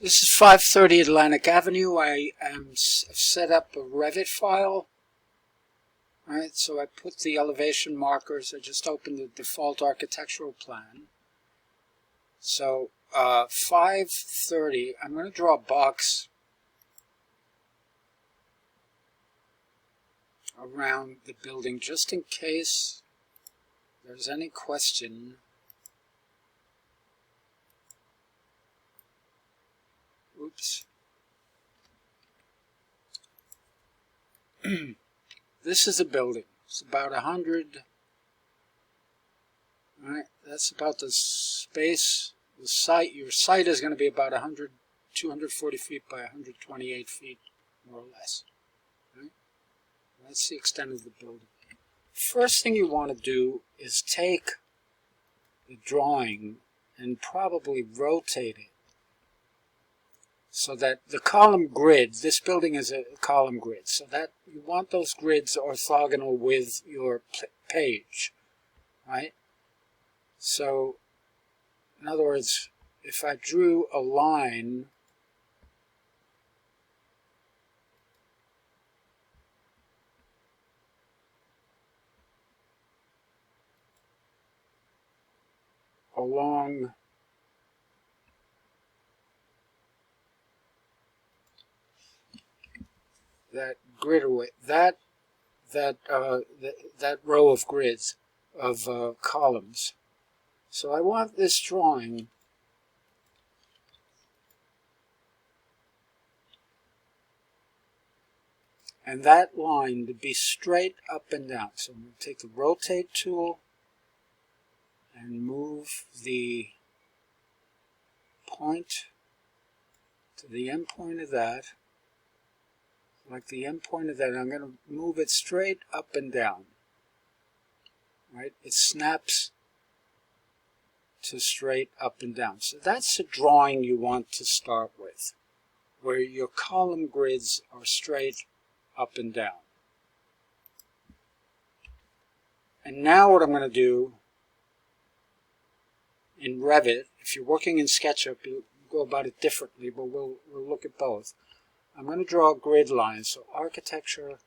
This is 530 Atlantic Avenue. I am set up a Revit file. Alright, so I put the elevation markers. I just opened the default architectural plan. So 530, I'm going to draw a box around the building just in case there's any question. Oops. This is a building. It's about 100. Alright, that's about the space. The site, your site is going to be about 240 feet by 128 feet, more or less. Right? That's the extent of the building. First thing you want to do is take the drawing and probably rotate it so that the column grid, this building is a column grid, so that you want those grids orthogonal with your page, right? So, in other words, if I drew a line along that grid away, that row of grids of columns. So I want this drawing and that line to be straight up and down. So I'm going to take the rotate tool and move the point to the end point of that. Like the end point of that, I'm going to move it straight up and down. Right? It snaps to straight up and down. So that's the drawing you want to start with, where your column grids are straight up and down. And now what I'm going to do in Revit, if you're working in SketchUp, you'll go about it differently, but we'll look at both. I'm going to draw a grid line. So architecture,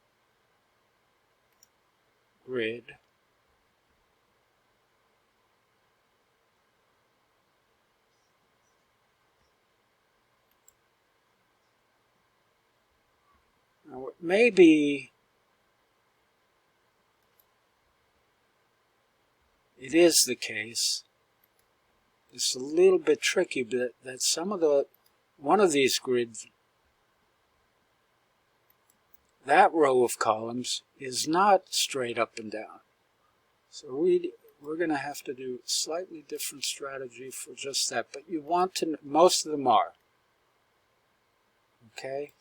grid. Now it may be, it is the case, it's a little bit tricky, but that some of one of these grids, that row of columns is not straight up and down. So we're going to have to do a slightly different strategy for just that. But you want to, most of them are. Okay?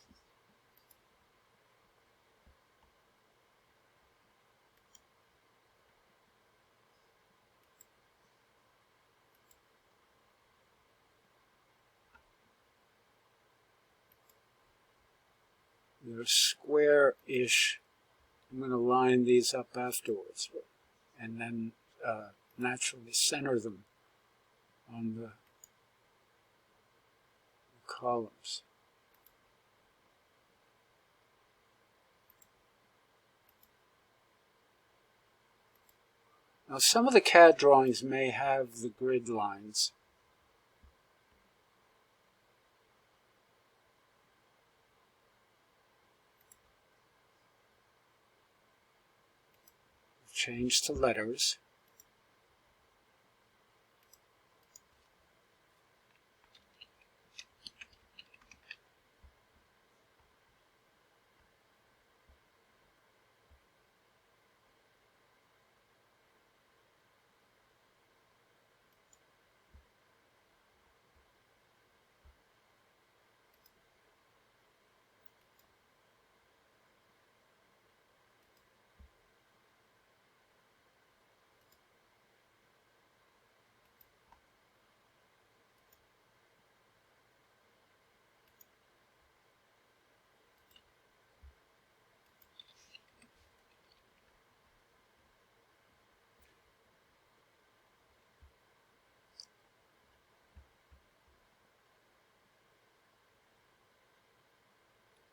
They're square-ish. I'm going to line these up afterwards and then naturally center them on the columns. Now some of the CAD drawings may have the grid lines. Change to letters.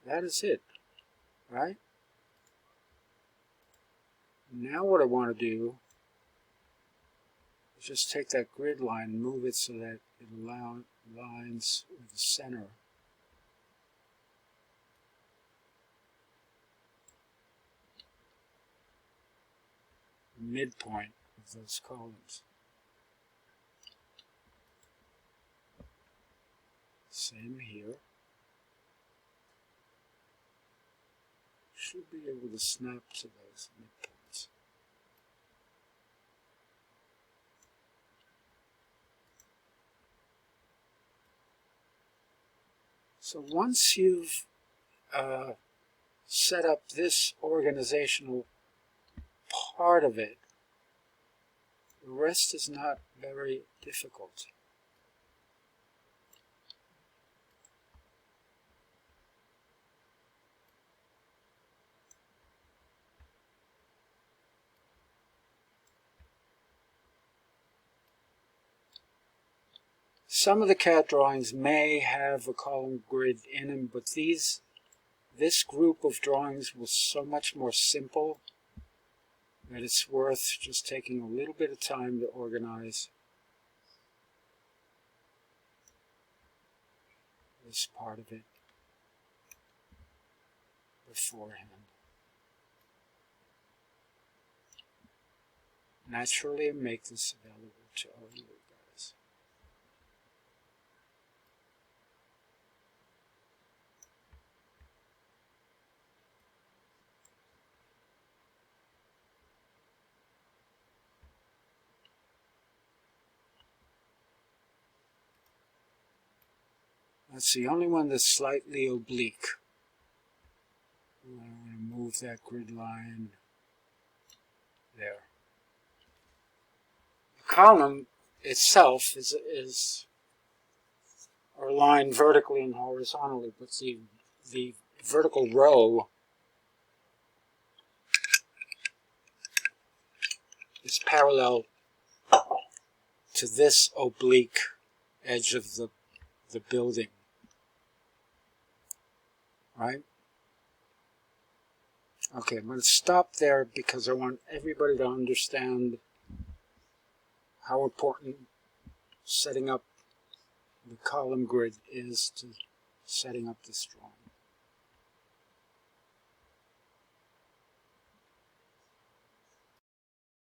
That is it, right? Now what I want to do is just take that grid line and move it so that it aligns with the center. Midpoint of those columns. Same here. Should be able to snap to those midpoints. So once you've set up this organizational part of it, the rest is not very difficult. Some of the CAD drawings may have a column grid in them, but this group of drawings was so much more simple that it's worth just taking a little bit of time to organize this part of it beforehand. Naturally, I make this available to all you guys. That's the only one that's slightly oblique. I'm going to move that grid line there. The column itself is aligned vertically and horizontally, but the vertical row is parallel to this oblique edge of the building, right? Okay, I'm going to stop there because I want everybody to understand how important setting up the column grid is to setting up this drawing.